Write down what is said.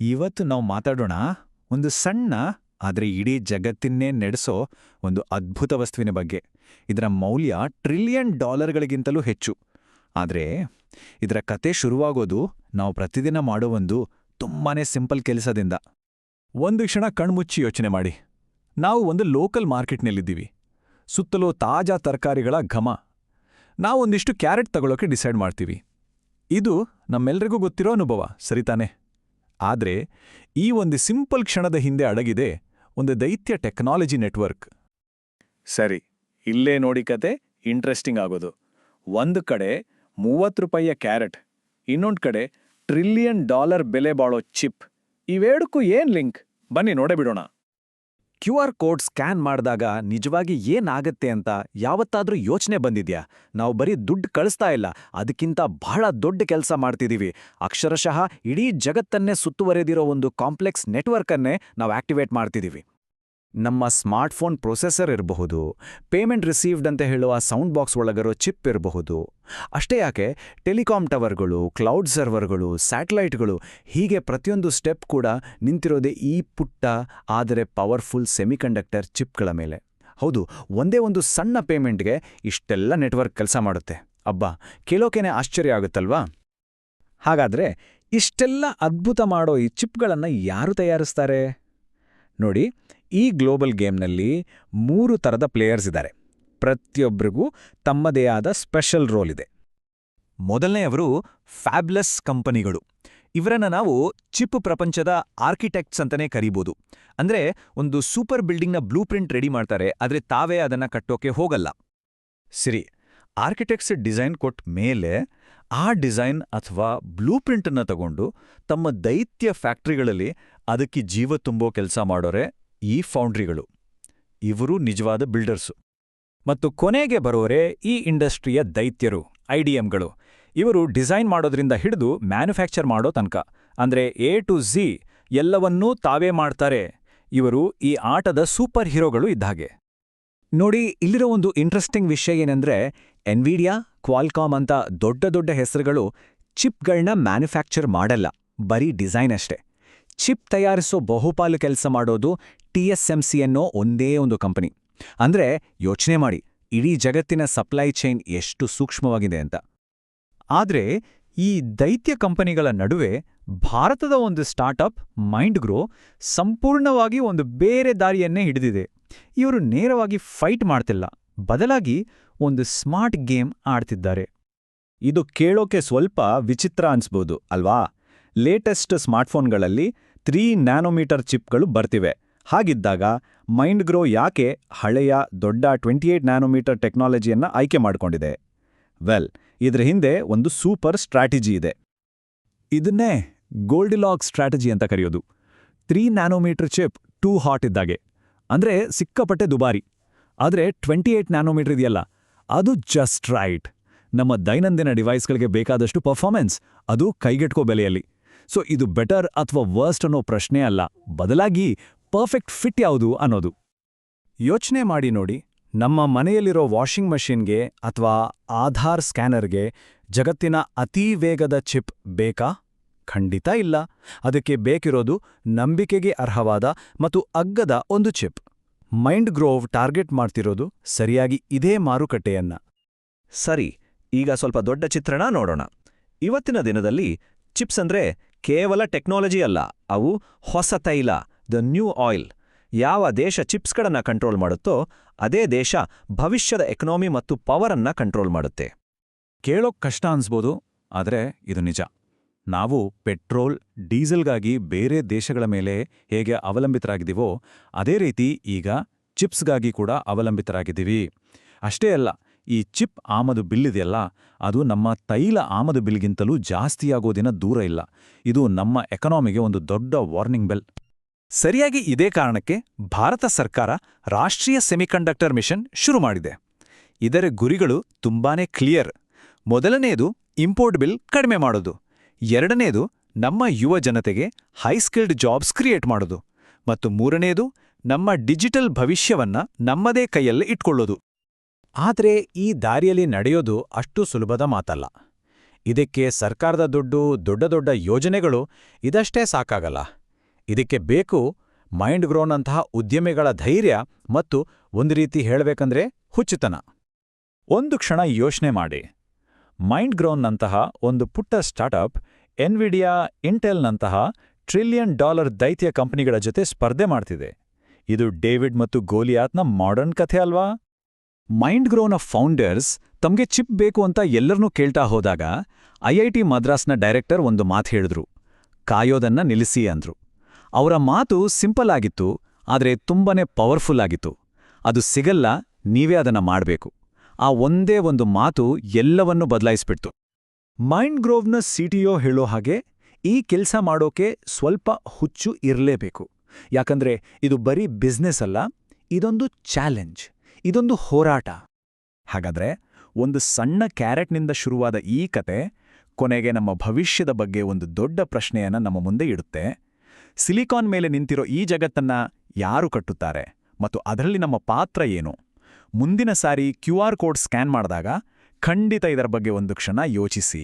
ಇವತ್ತು ನಾವು ಮಾತಾಡೋಣ ಒಂದು ಸಣ್ಣ ಆದರೆ ಇಡೀ ಜಗತ್ತಿನ್ನೇ ನಡೆಸೋ ಒಂದು ಅದ್ಭುತ ವಸ್ತುವಿನ ಬಗ್ಗೆ. ಇದರ ಮೌಲ್ಯ ಟ್ರಿಲಿಯನ್ ಡಾಲರ್ಗಳಿಗಿಂತಲೂ ಹೆಚ್ಚು. ಆದರೆ ಇದರ ಕತೆ ಶುರುವಾಗೋದು ನಾವು ಪ್ರತಿದಿನ ಮಾಡೋ ಒಂದು ತುಂಬಾನೇ ಸಿಂಪಲ್ ಕೆಲಸದಿಂದ. ಒಂದು ಕ್ಷಣ ಕಣ್ಮುಚ್ಚಿ ಯೋಚನೆ ಮಾಡಿ. ನಾವು ಒಂದು ಲೋಕಲ್ ಮಾರ್ಕೆಟ್ನಲ್ಲಿದ್ದೀವಿ. ಸುತ್ತಲೂ ತಾಜಾ ತರಕಾರಿಗಳ ಘಮ. ನಾವೊಂದಿಷ್ಟು ಕ್ಯಾರೆಟ್ ತಗೊಳ್ಳೋಕೆ ಡಿಸೈಡ್ ಮಾಡ್ತೀವಿ. ಇದು ನಮ್ಮೆಲ್ರಿಗೂ ಗೊತ್ತಿರೋ ಅನುಭವ, ಸರಿತಾನೆ? ಆದ್ರೆ ಈ ಒಂದು ಸಿಂಪಲ್ ಕ್ಷಣದ ಹಿಂದೆ ಅಡಗಿದೆ ಒಂದು ದೈತ್ಯ ಟೆಕ್ನಾಲಜಿ ನೆಟ್ವರ್ಕ್. ಸರಿ, ಇಲ್ಲೇ ನೋಡಿ ಕತೆ ಇಂಟ್ರೆಸ್ಟಿಂಗ್ ಆಗೋದು. ಒಂದು ಕಡೆ ₹30 ಕ್ಯಾರೆಟ್, ಇನ್ನೊಂದು ಕಡೆ ಟ್ರಿಲಿಯನ್ ಡಾಲರ್ ಬೆಲೆ ಬಾಳೋ ಚಿಪ್. ಇವೆರಡಕ್ಕೂ ಏನ್ ಲಿಂಕ್? ಬನ್ನಿ ನೋಡೇ ಬಿಡೋಣ. QR ಕೋಡ್ ಸ್ಕ್ಯಾನ್ ಮಾಡಿದಾಗ ನಿಜವಾಗಿ ಏನಾಗತ್ತೆ ಅಂತ ಯಾವತ್ತಾದ್ರೂ ಯೋಚನೆ ಬಂದಿದ್ಯಾ? ನಾವು ಬರೀ ದುಡ್ಡು ಕಳಿಸ್ತಾ ಇಲ್ಲ, ಅದಕ್ಕಿಂತ ಬಹಳ ದೊಡ್ಡ ಕೆಲಸ ಮಾಡ್ತಿದ್ದೀವಿ. ಅಕ್ಷರಶಃ ಇಡೀ ಜಗತ್ತನ್ನೇ ಸುತ್ತುವರೆದಿರೋ ಒಂದು ಕಾಂಪ್ಲೆಕ್ಸ್ ನೆಟ್ವರ್ಕನ್ನೇ ನಾವು ಆಕ್ಟಿವೇಟ್ ಮಾಡ್ತಿದ್ದೀವಿ. ನಮ್ಮ ಸ್ಮಾರ್ಟ್ಫೋನ್ ಪ್ರೊಸೆಸರ್ ಇರಬಹುದು, ಪೇಮೆಂಟ್ ರಿಸೀವ್ಡ್ ಅಂತ ಹೇಳುವ ಸೌಂಡ್ ಬಾಕ್ಸ್ ಒಳಗಿರೋ ಚಿಪ್ ಇರಬಹುದು. ಅಷ್ಟೇ ಯಾಕೆ, ಟೆಲಿಕಾಂ ಟವರ್ಗಳು, ಕ್ಲೌಡ್ ಸರ್ವರ್ಗಳು, ಸ್ಯಾಟಲೈಟ್ಗಳು, ಹೀಗೆ ಪ್ರತಿಯೊಂದು ಸ್ಟೆಪ್ ಕೂಡ ನಿಂತಿರೋದೇ ಈ ಪುಟ್ಟ ಆದರೆ ಪವರ್ಫುಲ್ ಸೆಮಿಕಂಡಕ್ಟರ್ ಚಿಪ್ಗಳ ಮೇಲೆ. ಹೌದು, ಒಂದೇ ಒಂದು ಸಣ್ಣ ಪೇಮೆಂಟ್ಗೆ ಇಷ್ಟೆಲ್ಲ ನೆಟ್ವರ್ಕ್ ಕೆಲಸ ಮಾಡುತ್ತೆ. ಅಬ್ಬಾ, ಕೇಳೋಕೇನೆ ಆಶ್ಚರ್ಯ ಆಗುತ್ತಲ್ವಾ? ಹಾಗಾದ್ರೆ ಇಷ್ಟೆಲ್ಲ ಅದ್ಭುತ ಮಾಡೋ ಈ ಚಿಪ್ಗಳನ್ನು ಯಾರು ತಯಾರಿಸ್ತಾರೆ? ನೋಡಿ, ಈ ಗ್ಲೋಬಲ್ ಗೇಮ್ನಲ್ಲಿ 3 ಥರದ ಪ್ಲೇಯರ್ಸ್ ಇದ್ದಾರೆ. ಪ್ರತಿಯೊಬ್ಬರಿಗೂ ತಮ್ಮದೇ ಆದ ಸ್ಪೆಷಲ್ ರೋಲ್ ಇದೆ. ಮೊದಲನೆಯವರು ಫ್ಯಾಬ್ಲೆಸ್ ಕಂಪನಿಗಳು. ಇವರನ್ನ ನಾವು ಚಿಪ್ ಪ್ರಪಂಚದ ಆರ್ಕಿಟೆಕ್ಟ್ಸ್ ಅಂತಾನೆ ಕರೀಬೋದು. ಅಂದ್ರೆ ಒಂದು ಸೂಪರ್ ಬಿಲ್ಡಿಂಗ್ನ ಬ್ಲೂ ಪ್ರಿಂಟ್ ರೆಡಿ ಮಾಡ್ತಾರೆ, ಆದ್ರೆ ತಾವೇ ಅದನ್ನ ಕಟ್ಟೋಕೆ ಹೋಗಲ್ಲ. ಸರಿ, ಆರ್ಕಿಟೆಕ್ಟ್ಸ್ ಡಿಸೈನ್ ಕೊಟ್ಟ ಮೇಲೆ ಆ ಡಿಸೈನ್ ಅಥವಾ ಬ್ಲೂ ಪ್ರಿಂಟನ್ನು ತಗೊಂಡು ತಮ್ಮ ದೈತ್ಯ ಫ್ಯಾಕ್ಟ್ರಿಗಳಲ್ಲಿ ಅದಕ್ಕೆ ಜೀವ ತುಂಬೋ ಕೆಲಸ ಮಾಡೋರೆ ಈ ಫೌಂಡ್ರಿಗಳು. ಇವರು ನಿಜವಾದ ಬಿಲ್ಡರ್ಸು. ಮತ್ತು ಕೊನೆಗೆ ಬರೋರೆ ಈ ಇಂಡಸ್ಟ್ರಿಯ ದೈತ್ಯರು, IDMಗಳು. ಇವರು ಡಿಸೈನ್ ಮಾಡೋದ್ರಿಂದ ಹಿಡಿದು ಮ್ಯಾನುಫ್ಯಾಕ್ಚರ್ ಮಾಡೋ ತನಕ, ಅಂದ್ರೆ A to Z ಎಲ್ಲವನ್ನೂ ತಾವೇ ಮಾಡ್ತಾರೆ. ಇವರು ಈ ಆಟದ ಸೂಪರ್ ಹೀರೋಗಳು ಇದ್ದಾಗೆ. ನೋಡಿ, ಇಲ್ಲಿರೋ ಒಂದು ಇಂಟ್ರೆಸ್ಟಿಂಗ್ ವಿಷಯ ಏನಂದ್ರೆ, ಎನ್ವಿಡಿಯಾ, ಕ್ವಾಲ್ಕಾಮ್ ಅಂತ ದೊಡ್ಡ ದೊಡ್ಡ ಹೆಸರುಗಳು ಚಿಪ್ಗಳನ್ನ ಮ್ಯಾನುಫ್ಯಾಕ್ಚರ್ ಮಾಡಲ್ಲ, ಬರೀ ಡಿಸೈನ್ ಅಷ್ಟೇ. ಚಿಪ್ ತಯಾರಿಸೋ ಬಹುಪಾಲು ಕೆಲಸ ಮಾಡೋದು TSMC ಅನ್ನೋ ಒಂದೇ ಒಂದು ಕಂಪನಿ. ಅಂದ್ರೆ ಯೋಚನೆ ಮಾಡಿ, ಇಡೀ ಜಗತ್ತಿನ ಸಪ್ಲೈ ಚೈನ್ ಎಷ್ಟು ಸೂಕ್ಷ್ಮವಾಗಿದೆ ಅಂತ. ಆದ್ರೆ ಈ ದೈತ್ಯ ಕಂಪನಿಗಳ ನಡುವೆ ಭಾರತದ ಒಂದು ಸ್ಟಾರ್ಟಪ್ ಮೈಂಡ್ಗ್ರೋ ಸಂಪೂರ್ಣವಾಗಿ ಒಂದು ಬೇರೆ ದಾರಿಯನ್ನೇ ಹಿಡಿದಿದೆ. ಇವರು ನೇರವಾಗಿ ಫೈಟ್ ಮಾಡ್ತಿಲ್ಲ, ಬದಲಾಗಿ ಒಂದು ಸ್ಮಾರ್ಟ್ ಗೇಮ್ ಆಡ್ತಿದ್ದಾರೆ. ಇದು ಕೇಳೋಕೆ ಸ್ವಲ್ಪ ವಿಚಿತ್ರ ಅನ್ಸ್ಬೋದು ಅಲ್ವಾ? ಲೇಟೆಸ್ಟ್ ಸ್ಮಾರ್ಟ್ಫೋನ್ಗಳಲ್ಲಿ 3 ನ್ಯಾನೋಮೀಟರ್ ಚಿಪ್ಗಳು ಬರ್ತಿವೆ. ಹಾಗಿದ್ದಾಗ ಮೈಂಡ್ಗ್ರೋ ಯಾಕೆ ಹಳೆಯ ದೊಡ್ಡ 28 ನ್ಯಾನೋಮೀಟರ್ ಟೆಕ್ನಾಲಜಿಯನ್ನ ಆಯ್ಕೆ ಮಾಡಿಕೊಂಡಿದೆ? ವೆಲ್, ಇದ್ರ ಹಿಂದೆ ಒಂದು ಸೂಪರ್ ಸ್ಟ್ರಾಟಜಿ ಇದೆ. ಇದನ್ನೇ ಗೋಲ್ಡಿಲಾಕ್ ಸ್ಟ್ರಾಟಜಿ ಅಂತ ಕರೆಯೋದು. 3 ನ್ಯಾನೋಮೀಟರ್ ಚಿಪ್ ಟೂ ಹಾಟ್ ಇದ್ದಾಗೆ, ಅಂದ್ರೆ ಸಿಕ್ಕಾಪಟ್ಟೆ ದುಬಾರಿ. ಆದ್ರೆ 28 ನ್ಯಾನೋಮೀಟರ್ ಇದೆಯಲ್ಲ, ಅದು ಜಸ್ಟ್ ರೈಟ್. ನಮ್ಮ ದೈನಂದಿನ ಡಿವೈಸ್ಗಳಿಗೆ ಬೇಕಾದಷ್ಟು ಪರ್ಫಾರ್ಮೆನ್ಸ್, ಅದು ಕೈಗೆಟ್ಕೋ ಬೆಲೆಯಲ್ಲಿ. ಸೊ ಇದು ಬೆಟರ್ ಅಥವಾ ವರ್ಸ್ಟ್ ಅನ್ನೋ ಪ್ರಶ್ನೆ ಅಲ್ಲ, ಬದಲಾಗಿ ಪರ್ಫೆಕ್ಟ್ ಫಿಟ್ ಯಾವುದು ಅನ್ನೋದು. ಯೋಚನೆ ಮಾಡಿ ನೋಡಿ, ನಮ್ಮ ಮನೆಯಲ್ಲಿರೋ ವಾಷಿಂಗ್ ಮಷಿನ್ಗೆ ಅಥವಾ ಆಧಾರ್ ಸ್ಕ್ಯಾನರ್ಗೆ ಜಗತ್ತಿನ ಅತೀ ವೇಗದ ಚಿಪ್ ಬೇಕಾ? ಖಂಡಿತ ಇಲ್ಲ. ಅದಕ್ಕೆ ಬೇಕಿರೋದು ನಂಬಿಕೆಗೆ ಅರ್ಹವಾದ ಮತ್ತು ಅಗ್ಗದ ಒಂದು ಚಿಪ್. ಮೈಂಡ್ಗ್ರೋವ್ ಟಾರ್ಗೆಟ್ ಮಾಡ್ತಿರೋದು ಸರಿಯಾಗಿ ಇದೇ ಮಾರುಕಟ್ಟೆಯನ್ನ. ಸರಿ, ಈಗ ಸ್ವಲ್ಪ ದೊಡ್ಡ ಚಿತ್ರಣ ನೋಡೋಣ. ಇವತ್ತಿನ ದಿನದಲ್ಲಿ ಚಿಪ್ಸ್ ಅಂದ್ರೆ ಕೇವಲ ಟೆಕ್ನಾಲಜಿ ಅಲ್ಲ, ಅವು ಹೊಸ ತೈಲ, ದ ನ್ಯೂ ಆಯಿಲ್. ಯಾವ ದೇಶ ಚಿಪ್ಸ್ಗಳನ್ನ ಕಂಟ್ರೋಲ್ ಮಾಡುತ್ತೋ ಅದೇ ದೇಶ ಭವಿಷ್ಯದ ಎಕನಾಮಿ ಮತ್ತು ಪವರನ್ನ ಕಂಟ್ರೋಲ್ ಮಾಡುತ್ತೆ. ಕೇಳೋಕ್ ಕಷ್ಟ ಅನ್ಸ್ಬೋದು, ಆದರೆ ಇದು ನಿಜ. ನಾವು ಪೆಟ್ರೋಲ್, ಡೀಸೆಲ್ಗಾಗಿ ಬೇರೆ ದೇಶಗಳ ಮೇಲೆ ಹೇಗೆ ಅವಲಂಬಿತರಾಗಿದ್ದೀವೋ ಅದೇ ರೀತಿ ಈಗ ಚಿಪ್ಸ್ಗಾಗಿ ಕೂಡ ಅವಲಂಬಿತರಾಗಿದ್ದೀವಿ. ಅಷ್ಟೇ ಅಲ್ಲ, ಈ ಚಿಪ್ ಆಮದು ಬಿಲ್ ಇದೆಯಲ್ಲ, ಅದು ನಮ್ಮ ತೈಲ ಆಮದು ಬಿಲ್ಗಿಂತಲೂ ಜಾಸ್ತಿಯಾಗೋ ದಿನ ದೂರ ಇಲ್ಲ. ಇದು ನಮ್ಮ ಎಕನಾಮಿಗೆ ಒಂದು ದೊಡ್ಡ ವಾರ್ನಿಂಗ್ ಬೆಲ್. ಸರಿಯಾಗಿ ಇದೇ ಕಾರಣಕ್ಕೆ ಭಾರತ ಸರ್ಕಾರ ರಾಷ್ಟ್ರೀಯ ಸೆಮಿಕಂಡಕ್ಟರ್ ಮಿಷನ್ ಶುರು ಮಾಡಿದೆ. ಇದರ ಗುರಿಗಳು ತುಂಬಾನೇ ಕ್ಲಿಯರ್. ಮೊದಲನೆಯದು ಇಂಪೋರ್ಟ್ ಬಿಲ್ ಕಡಿಮೆ ಮಾಡೋದು. ಎರಡನೇದು ನಮ್ಮ ಯುವ ಜನತೆಗೆ ಹೈಸ್ಕಿಲ್ಡ್ ಜಾಬ್ಸ್ ಕ್ರಿಯೇಟ್ ಮಾಡೋದು. ಮತ್ತು ಮೂರನೇದು ನಮ್ಮ ಡಿಜಿಟಲ್ ಭವಿಷ್ಯವನ್ನ ನಮ್ಮದೇ ಕೈಯಲ್ಲಿ ಇಟ್ಕೊಳ್ಳೋದು. ಆದರೆ ಈ ದಾರಿಯಲ್ಲಿ ನಡೆಯೋದು ಅಷ್ಟು ಸುಲಭದ ಮಾತಲ್ಲ. ಇದಕ್ಕೆ ಸರ್ಕಾರದ ದುಡ್ಡು, ದೊಡ್ಡ ದೊಡ್ಡ ಯೋಜನೆಗಳು ಇದಷ್ಟೇ ಸಾಕಾಗಲ್ಲ. ಇದಕ್ಕೆ ಬೇಕು ಮೈಂಡ್ ಗ್ರೋನಂತಹ ಉದ್ಯಮಿಗಳ ಧೈರ್ಯ ಮತ್ತು ಒಂದು ರೀತಿ ಹೇಳಬೇಕಂದ್ರೆ ಹುಚ್ಚುತನ. ಒಂದು ಕ್ಷಣ ಯೋಚನೆ ಮಾಡಿ. ಮೈಂಡ್ ಗ್ರೋನ್ನಂತಹ ಒಂದು ಪುಟ್ಟ ಸ್ಟಾರ್ಟಪ್ ಎನ್ವಿಡಿಯಾ, ಇಂಟೆಲ್ನಂತಹ $1 ಟ್ರಿಲಿಯನ್ ದೈತ್ಯ ಕಂಪನಿಗಳ ಜೊತೆ ಸ್ಪರ್ಧೆ ಮಾಡ್ತಿದೆ. ಇದು ಡೇವಿಡ್ ಮತ್ತು ಗೋಲಿಯಾತ್ನ ಮಾಡರ್ನ್ ಕಥೆ ಅಲ್ವಾ? ಮೈಂಡ್ ಗ್ರೋನ ಫೌಂಡರ್ಸ್ ತಮಗೆ ಚಿಪ್ ಬೇಕು ಅಂತ ಎಲ್ಲರನ್ನೂ ಕೇಳ್ತಾ ಹೋದಾಗ IIT ಮದ್ರಾಸ್ನ ಡೈರೆಕ್ಟರ್ ಒಂದು ಮಾತು ಹೇಳಿದ್ರು, ಕಾಯೋದನ್ನ ನಿಲ್ಲಿಸಿ ಅಂದ್ರು. ಅವರ ಮಾತು ಸಿಂಪಲ್ ಆಗಿತ್ತು, ಆದರೆ ತುಂಬಾನೇ ಪವರ್ಫುಲ್ ಆಗಿತ್ತು. ಅದು ಸಿಗಲ್ಲ, ನೀವೇ ಅದನ್ನ ಮಾಡಬೇಕು. ಆ ಒಂದೇ ಒಂದು ಮಾತು ಎಲ್ಲವನ್ನೂ ಬದಲಾಯಿಸ್ಬಿಡ್ತು. ಮೈಂಡ್ ಗ್ರೋವ್ನ CTO ಹೇಳೋ ಹಾಗೆ, ಈ ಕೆಲಸ ಮಾಡೋಕೆ ಸ್ವಲ್ಪ ಹುಚ್ಚು ಇರಲೇಬೇಕು. ಯಾಕಂದ್ರೆ ಇದು ಬರೀ ಬಿಸ್ನೆಸ್ ಅಲ್ಲ, ಇದೊಂದು ಚಾಲೆಂಜ್, ಇದೊಂದು ಹೋರಾಟ. ಹಾಗಾದ್ರೆ ಒಂದು ಸಣ್ಣ ಕ್ಯಾರೆಟ್ನಿಂದ ಶುರುವಾದ ಈ ಕತೆ ಕೊನೆಗೆ ನಮ್ಮ ಭವಿಷ್ಯದ ಬಗ್ಗೆ ಒಂದು ದೊಡ್ಡ ಪ್ರಶ್ನೆಯನ್ನ ನಮ್ಮ ಮುಂದೆ ಇಡುತ್ತೆ. ಸಿಲಿಕಾನ್ ಮೇಲೆ ನಿಂತಿರೋ ಈ ಜಗತ್ತನ್ನ ಯಾರು ಕಟ್ಟುತ್ತಾರೆ ಮತ್ತು ಅದರಲ್ಲಿ ನಮ್ಮ ಪಾತ್ರ ಏನು? ಮುಂದಿನ ಸಾರಿ QR ಕೋಡ್ ಸ್ಕ್ಯಾನ್ ಮಾಡಿದಾಗ ಖಂಡಿತ ಇದರ ಬಗ್ಗೆ ಒಂದು ಕ್ಷಣ ಯೋಚಿಸಿ.